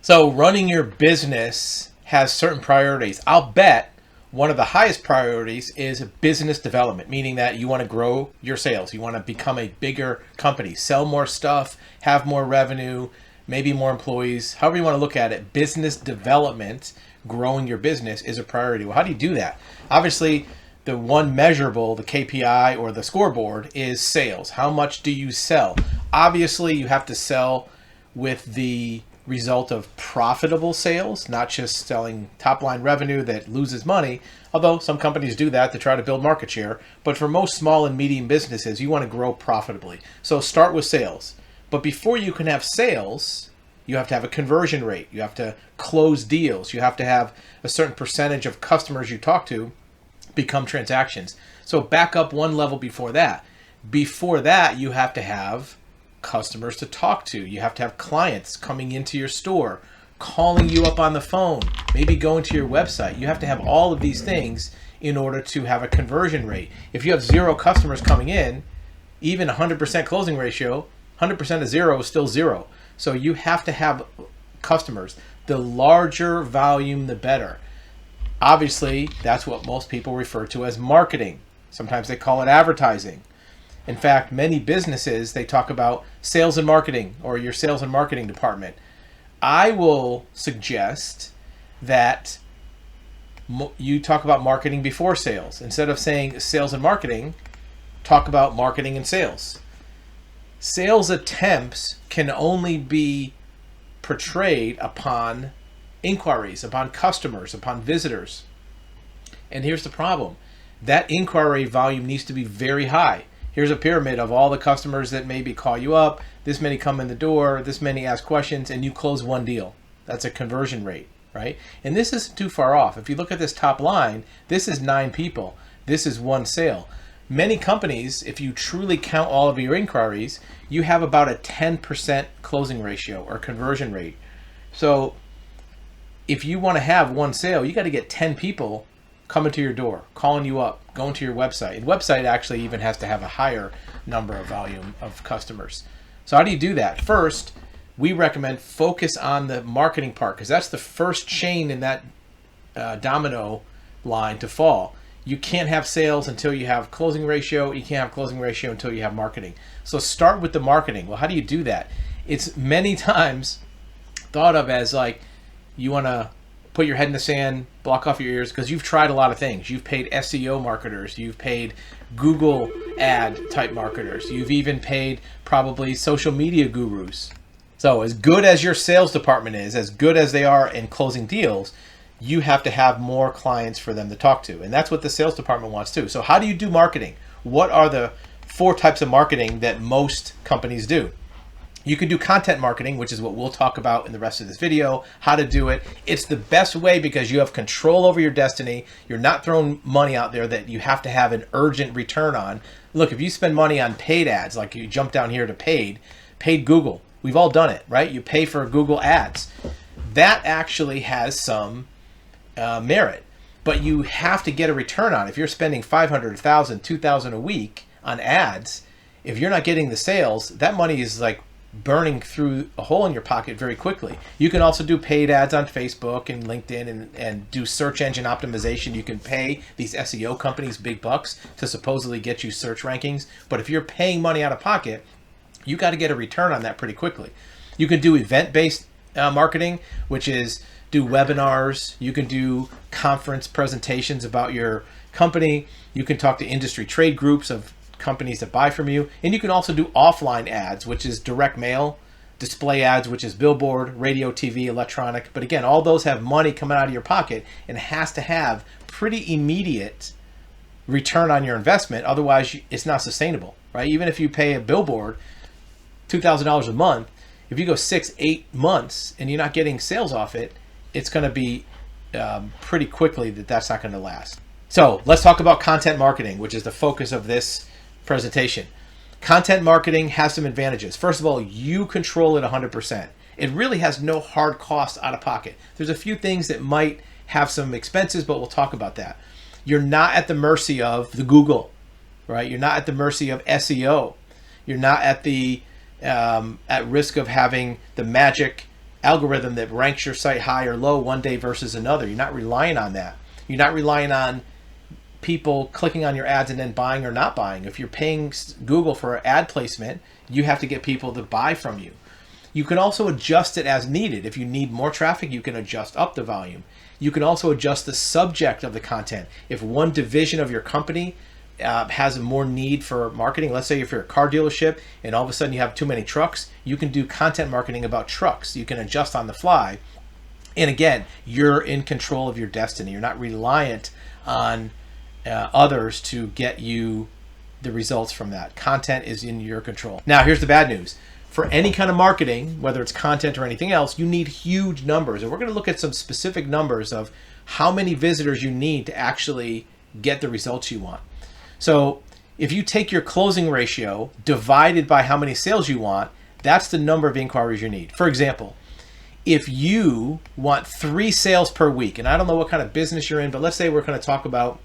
So running your business has certain priorities. I'll bet one of the highest priorities is business development, meaning that you want to grow your sales. You want to become a bigger company, sell more stuff, have more revenue, maybe more employees, however you want to look at it. Business development, growing your business is a priority. Well, how do you do that? Obviously, the one measurable, the KPI or the scoreboard, is sales. How much do you sell? Obviously, you have to sell with the result of profitable sales, not just selling top line revenue that loses money, although some companies do that to try to build market share. But for most small and medium businesses, you want to grow profitably. So start with sales. But before you can have sales, you have to have a conversion rate. You have to close deals. You have to have a certain percentage of customers you talk to become transactions. So back up one level before that. Before that, you have to have customers to talk to. You have to have clients coming into your store, calling you up on the phone, maybe going to your website. You have to have all of these things in order to have a conversion rate. If you have 0 customers coming in, even 100% closing ratio, 100% of 0 is still 0. So you have to have customers. The larger volume, the better. Obviously, that's what most people refer to as marketing. Sometimes they call it advertising. In fact, many businesses, they talk about sales and marketing or your sales and marketing department. I will suggest that you talk about marketing before sales. Instead of saying sales and marketing, talk about marketing and sales. Sales attempts can only be portrayed upon inquiries, upon customers, upon visitors. And here's the problem. That inquiry volume needs to be very high. Here's a pyramid of all the customers that maybe call you up. This many come in the door, this many ask questions, and you close one deal. That's a conversion rate, right? And this isn't too far off. If you look at this top line, this is 9 people. This is 1 sale. Many companies, if you truly count all of your inquiries, you have about a 10% closing ratio or conversion rate. So if you want to have 1 sale, you got to get 10 people coming to your door, calling you up, going to your website. And website actually even has to have a higher number of volume of customers. So how do you do that? First, we recommend focus on the marketing part, because that's the first chain in that domino line to fall. You can't have sales until you have closing ratio. You can't have closing ratio until you have marketing. So start with the marketing. Well, how do you do that? It's many times thought of as like you want to put your head in the sand, block off your ears, because you've tried a lot of things. You've paid SEO marketers. You've paid Google ad type marketers. You've even paid probably social media gurus. So as good as your sales department is, as good as they are in closing deals, you have to have more clients for them to talk to. And that's what the sales department wants too. So how do you do marketing? What are the 4 types of marketing that most companies do? You can do content marketing, which is what we'll talk about in the rest of this video, how to do it. It's the best way because you have control over your destiny. You're not throwing money out there that you have to have an urgent return on. Look, if you spend money on paid ads, like you jump down here to paid Google, we've all done it, right? You pay for Google ads. That actually has some merit, but you have to get a return on it. If you're spending $500, $1,000, $2,000 a week on ads, if you're not getting the sales, that money is like burning through a hole in your pocket very quickly. You can also do paid ads on Facebook and LinkedIn and do search engine optimization. You can pay these SEO companies big bucks to supposedly get you search rankings. But if you're paying money out of pocket, you got to get a return on that pretty quickly. You can do event-based marketing, which is do webinars. You can do conference presentations about your company. You can talk to industry trade groups of companies that buy from you. And you can also do offline ads, which is direct mail, display ads, which is billboard, radio, TV, electronic. But again, all those have money coming out of your pocket and has to have pretty immediate return on your investment. Otherwise, it's not sustainable, right? Even if you pay a billboard $2,000 a month, if you go 6-8 months and you're not getting sales off it, it's going to be pretty quickly that's not going to last. So let's talk about content marketing, which is the focus of this presentation. Content marketing has some advantages. First of all, you control it 100%. It really has no hard costs out of pocket. There's a few things that might have some expenses, but we'll talk about that. You're not at the mercy of the Google, right? You're not at the mercy of SEO. You're not at the at risk of having the magic algorithm that ranks your site high or low one day versus another. You're not relying on that. You're not relying on people clicking on your ads and then buying or not buying. If you're paying Google for ad placement, you have to get people to buy from you. You can also adjust it as needed. If you need more traffic, you can adjust up the volume. You can also adjust the subject of the content. If one division of your company has more need for marketing, let's say if you're a car dealership and all of a sudden you have too many trucks, you can do content marketing about trucks. You can adjust on the fly. And again, you're in control of your destiny. You're not reliant on others to get you the results from that. Content is in your control. Now, here's the bad news. For any kind of marketing, whether it's content or anything else, you need huge numbers. And we're going to look at some specific numbers of how many visitors you need to actually get the results you want. So if you take your closing ratio divided by how many sales you want, that's the number of inquiries you need. For example, if you want 3 sales per week, and I don't know what kind of business you're in, but let's say we're going to talk about,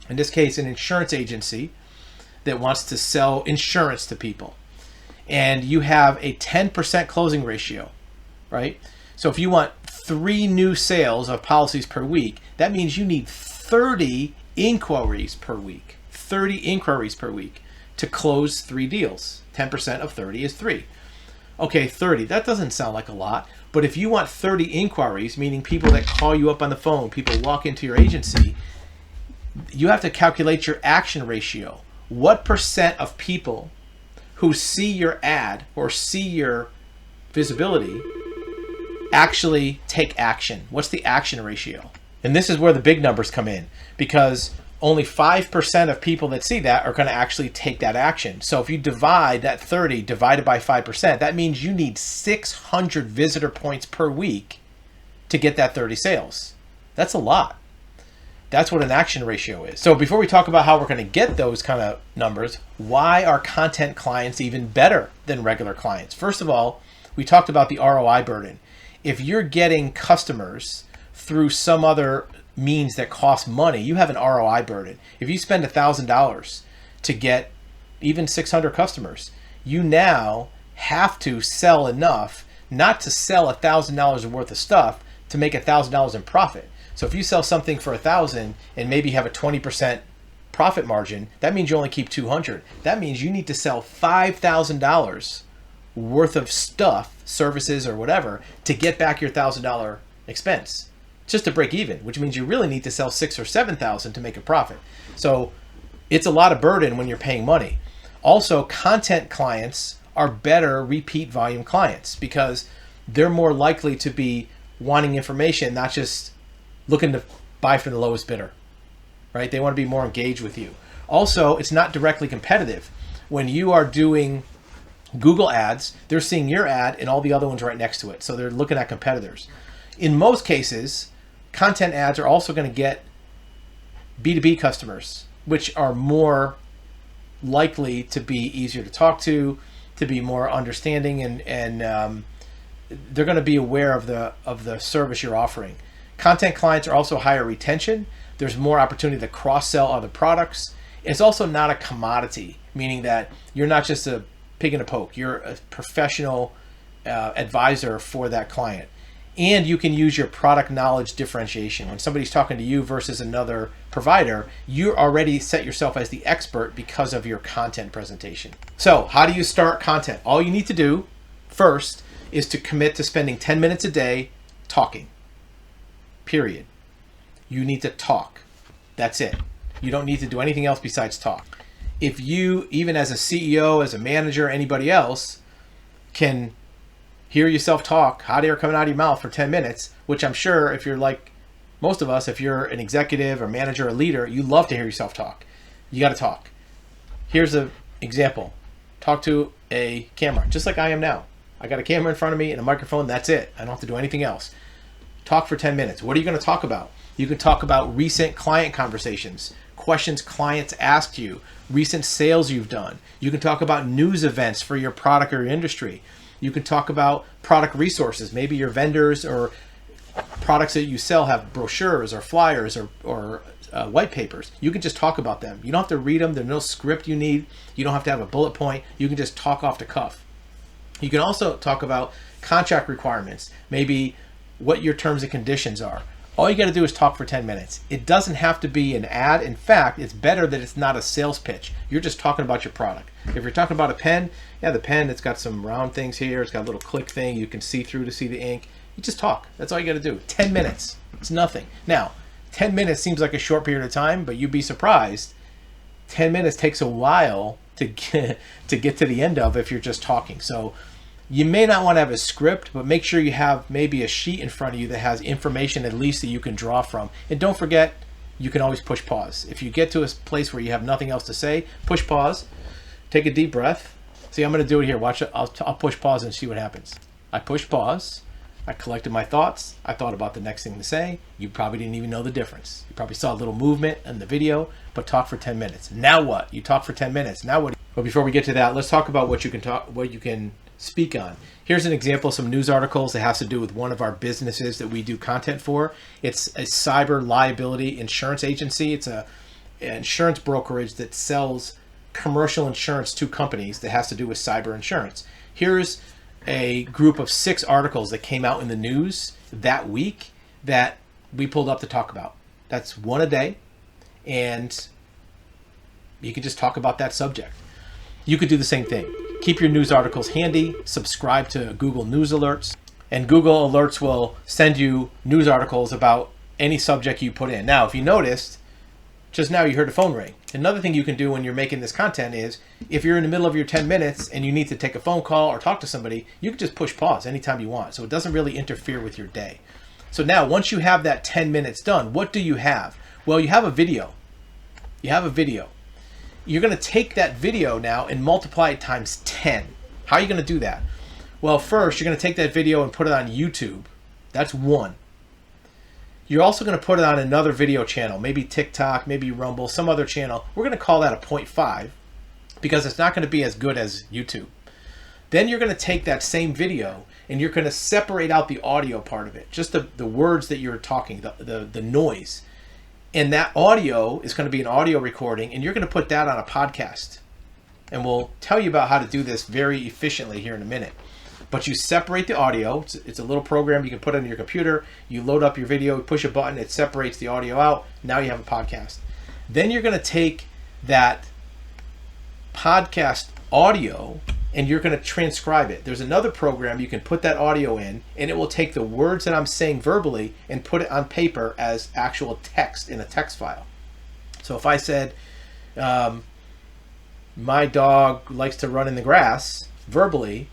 in this case, an insurance agency that wants to sell insurance to people. And you have a 10% closing ratio, right? So if you want 3 new sales of policies per week, that means you need 30 inquiries per week. 30 inquiries per week to close 3 deals. 10% of 30 is 3. Okay, 30, that doesn't sound like a lot, but if you want 30 inquiries, meaning people that call you up on the phone, people walk into your agency, you have to calculate your action ratio. What percent of people who see your ad or see your visibility actually take action? What's the action ratio? And this is where the big numbers come in, because only 5% of people that see that are going to actually take that action. So if you divide that 30 divided by 5%, that means you need 600 visitor points per week to get that 30 sales. That's a lot. That's what an action ratio is. So before we talk about how we're going to get those kind of numbers, why are content clients even better than regular clients? First of all, we talked about the ROI burden. If you're getting customers through some other means that cost money, you have an ROI burden. If you spend $1,000 to get even 600 customers, you now have to sell enough not to sell $1,000 worth of stuff to make $1,000 in profit. So if you sell something for $1,000 and maybe have a 20% profit margin, that means you only keep 200. That means you need to sell $5,000 worth of stuff, services or whatever, to get back your $1,000 expense, just to break even, which means you really need to sell $6,000 or $7,000 to make a profit. So it's a lot of burden when you're paying money. Also, content clients are better repeat volume clients because they're more likely to be wanting information, not just looking to buy from the lowest bidder, right? They want to be more engaged with you. Also, it's not directly competitive. When you are doing Google ads, they're seeing your ad and all the other ones right next to it. So they're looking at competitors. In most cases, content ads are also going to get B2B customers, which are more likely to be easier to talk to be more understanding, and they're going to be aware of the service you're offering. Content clients are also higher retention. There's more opportunity to cross-sell other products. It's also not a commodity, meaning that you're not just a pig in a poke. You're a professional advisor for that client. And you can use your product knowledge differentiation. When somebody's talking to you versus another provider, you already set yourself as the expert because of your content presentation. So how do you start content? All you need to do first is to commit to spending 10 minutes a day talking. Period. You need to talk. That's it. You don't need to do anything else besides talk. If you, even as a CEO, as a manager, anybody else, can hear yourself talk, hot air coming out of your mouth for 10 minutes, which I'm sure if you're like most of us, if you're an executive or manager or leader, you love to hear yourself talk. You got to talk. Here's an example. Talk to a camera, just like I am now. I got a camera in front of me and a microphone. That's it. I don't have to do anything else. Talk for 10 minutes. What are you going to talk about? You can talk about recent client conversations, questions clients asked you, recent sales you've done. You can talk about news events for your product or your industry. You can talk about product resources. Maybe your vendors or products that you sell have brochures or flyers or white papers. You can just talk about them. You don't have to read them. There's no script you need. You don't have to have a bullet point. You can just talk off the cuff. You can also talk about contract requirements, maybe what your terms and conditions are. All you got to do is talk for 10 minutes. It doesn't have to be an ad. In fact, it's better that it's not a sales pitch. You're just talking about your product. If you're talking about a pen, yeah, the pen, it's got some round things here. It's got a little click thing. You can see through to see the ink. You just talk. That's all you got to do. 10 minutes. It's nothing. Now, 10 minutes seems like a short period of time, but you'd be surprised. 10 minutes takes a while to get to the end of if you're just talking. So you may not want to have a script, but make sure you have maybe a sheet in front of you that has information at least that you can draw from. And don't forget, you can always push pause. If you get to a place where you have nothing else to say, push pause, take a deep breath. See, I'm going to do it here. Watch it. I'll push pause and see what happens. I push pause. I collected my thoughts. I thought about the next thing to say. You probably didn't even know the difference. You probably saw a little movement in the video, but talk for 10 minutes. Now what? You talk for 10 minutes. Now what? But before we get to that, let's talk about what you can speak on. Here's an example of some news articles that has to do with one of our businesses that we do content for. It's a cyber liability insurance agency. It's an insurance brokerage that sells commercial insurance to companies that has to do with cyber insurance. Here's a group of 6 articles that came out in the news that week that we pulled up to talk about. That's one a day, and you can just talk about that subject. You could do the same thing. Keep your news articles handy, subscribe to Google News Alerts, and Google Alerts will send you news articles about any subject you put in. Now, if you noticed, just now you heard a phone ring. Another thing you can do when you're making this content is, if you're in the middle of your 10 minutes and you need to take a phone call or talk to somebody, you can just push pause anytime you want. So it doesn't really interfere with your day. So now, once you have that 10 minutes done, what do you have? Well, you have a video. You have a video. You're going to take that video now and multiply it times 10. How are you going to do that? Well, first, you're going to take that video and put it on YouTube. That's one. You're also going to put it on another video channel, maybe TikTok, maybe Rumble, some other channel. We're going to call that a 0.5 because it's not going to be as good as YouTube. Then you're going to take that same video and you're going to separate out the audio part of it, just the words that you're talking, the noise. And that audio is going to be an audio recording, and you're going to put that on a podcast. And we'll tell you about how to do this very efficiently here in a minute. But you separate the audio. It's a little program you can put on your computer. You load up your video, push a button, it separates the audio out. Now you have a podcast. Then you're going to take that podcast audio and you're going to transcribe it. There's another program you can put that audio in, and it will take the words that I'm saying verbally and put it on paper as actual text in a text file. So if I said, my dog likes to run in the grass, verbally,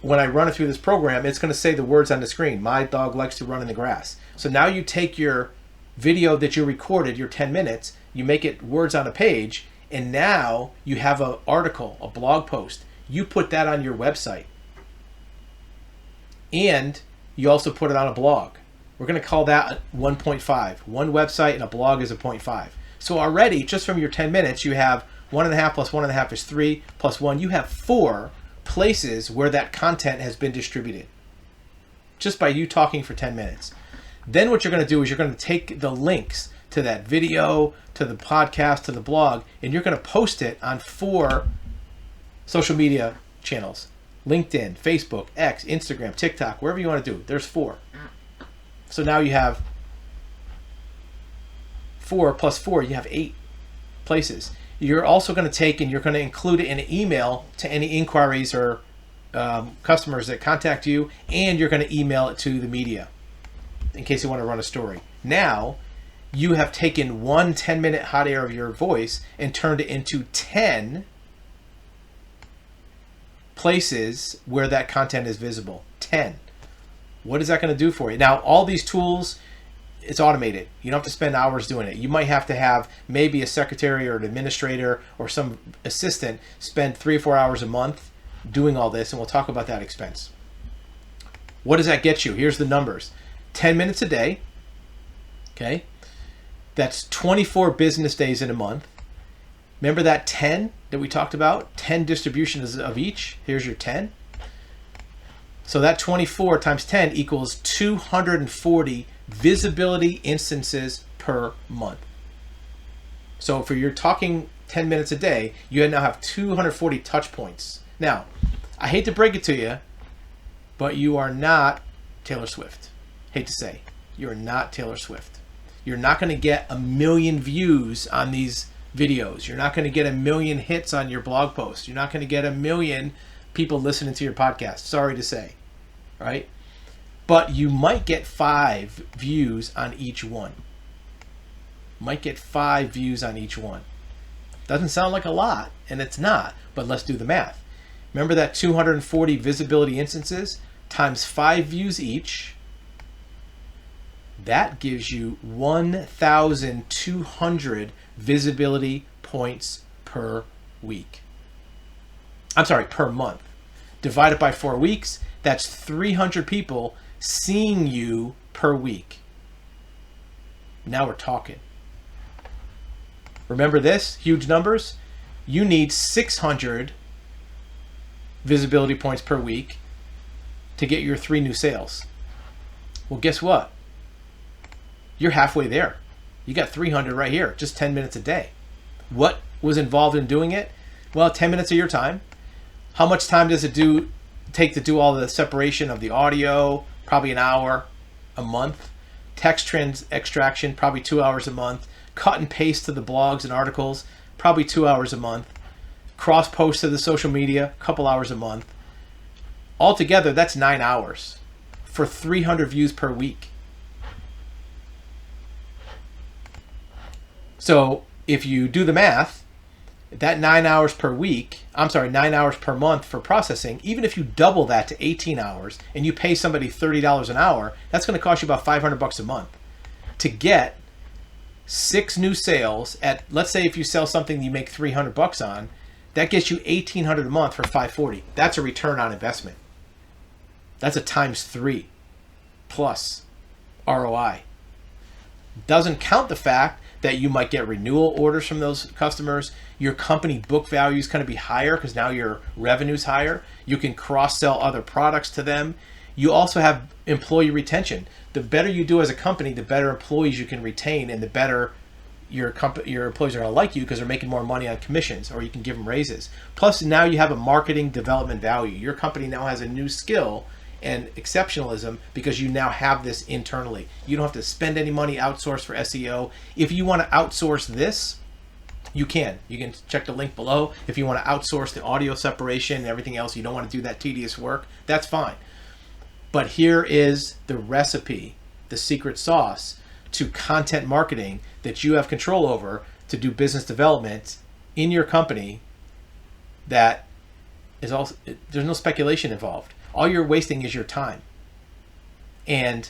when I run it through this program, it's going to say the words on the screen. My dog likes to run in the grass. So now you take your video that you recorded, your 10 minutes, you make it words on a page, and now you have an article, a blog post. You put that on your website. And you also put it on a blog. We're going to call that 1.5. One website and a blog is a 0.5. So already, just from your 10 minutes, you have 1.5 plus 1.5 is 3 plus 1. You have 4 places where that content has been distributed just by you talking for 10 minutes. Then what you're going to do is you're going to take the links to that video, to the podcast, to the blog, and you're going to post it on 4 social media channels. LinkedIn, Facebook, X, Instagram, TikTok, wherever you want to do. There's 4. So now you have 4 plus 4, you have 8 places. You're also going to take and you're going to include it in an email to any inquiries or customers that contact you, and you're going to email it to the media in case you want to run a story. Now, you have taken one 10-minute hot air of your voice and turned it into 10 places where that content is visible. 10. What is that going to do for you? Now, all these tools, it's automated. You don't have to spend hours doing it. You might have to have maybe a secretary or an administrator or some assistant spend 3 or 4 hours a month doing all this, and we'll talk about that expense. What does that get you? Here's the numbers. 10 minutes a day. Okay. That's 24 business days in a month. Remember that 10 that we talked about? 10 distributions of each. Here's your 10. So that 24 times 10 equals 240 visibility instances per month. So for your talking 10 minutes a day, you now have 240 touch points. Now, I hate to break it to you, but you are not Taylor Swift. Hate to say, you're not Taylor Swift. You're not going to get 1 million views on these videos. You're not going to get 1 million hits on your blog posts. You're not going to get 1 million people listening to your podcast. Sorry to say, right? But you might get 5 views on each one. Might get 5 views on each one. Doesn't sound like a lot, and it's not, but let's do the math. Remember that 240 visibility instances times 5 views each. That gives you 1,200 visibility points per week. I'm sorry, per month. Divided by 4 weeks, that's 300 people seeing you per week. Now we're talking. Remember this, huge numbers? You need 600 visibility points per week to get your 3 new sales. Well, guess what? You're halfway there. You got 300 right here, just 10 minutes a day. What was involved in doing it? Well, 10 minutes of your time. How much time does it take to do all the separation of the audio? Probably an hour a month. Text extraction, probably 2 hours a month. Cut and paste to the blogs and articles, probably 2 hours a month. Cross post to the social media, a couple hours a month. Altogether, that's 9 hours for 300 views per week. So if you do the math, that 9 hours per week, 9 hours per month for processing, even if you double that to 18 hours and you pay somebody $30 an hour, that's going to cost you about $500 a month to get 6 new sales at, let's say if you sell something you make $300 on, that gets you $1,800 a month for $540. That's a return on investment. That's a ×3 plus ROI. Doesn't count the fact that you might get renewal orders from those customers. Your company book value is going to be higher because now your revenue's higher. You can cross-sell other products to them. You also have employee retention. The better you do as a company, the better employees you can retain, and the better your employees are going to like you because they're making more money on commissions, or you can give them raises. Plus, now you have a marketing development value. Your company now has a new skill and exceptionalism because you now have this internally. You don't have to spend any money outsource for SEO. If you want to outsource this, you can. You can check the link below. If you want to outsource the audio separation and everything else, you don't want to do that tedious work, that's fine. But here is the recipe, the secret sauce to content marketing that you have control over to do business development in your company. That is also, there's no speculation involved. All you're wasting is your time. And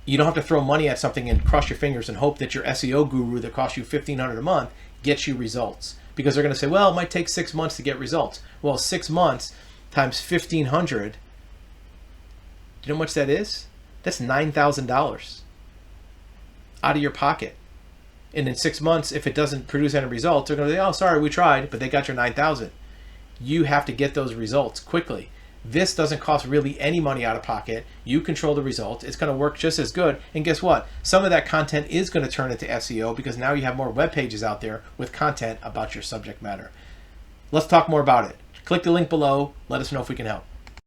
you don't have to throw money at something and cross your fingers and hope that your SEO guru that costs you $1,500 a month gets you results. Because they're going to say, well, it might take 6 months to get results. Well, 6 months times $1,500, do you know how much that is? That's $9,000 out of your pocket. And in 6 months, if it doesn't produce any results, they're going to say, oh, sorry, we tried, but they got your $9,000. You have to get those results quickly. This doesn't cost really any money out of pocket. You control the results. It's going to work just as good. And guess what? Some of that content is going to turn into SEO because now you have more web pages out there with content about your subject matter. Let's talk more about it. Click the link below. Let us know if we can help.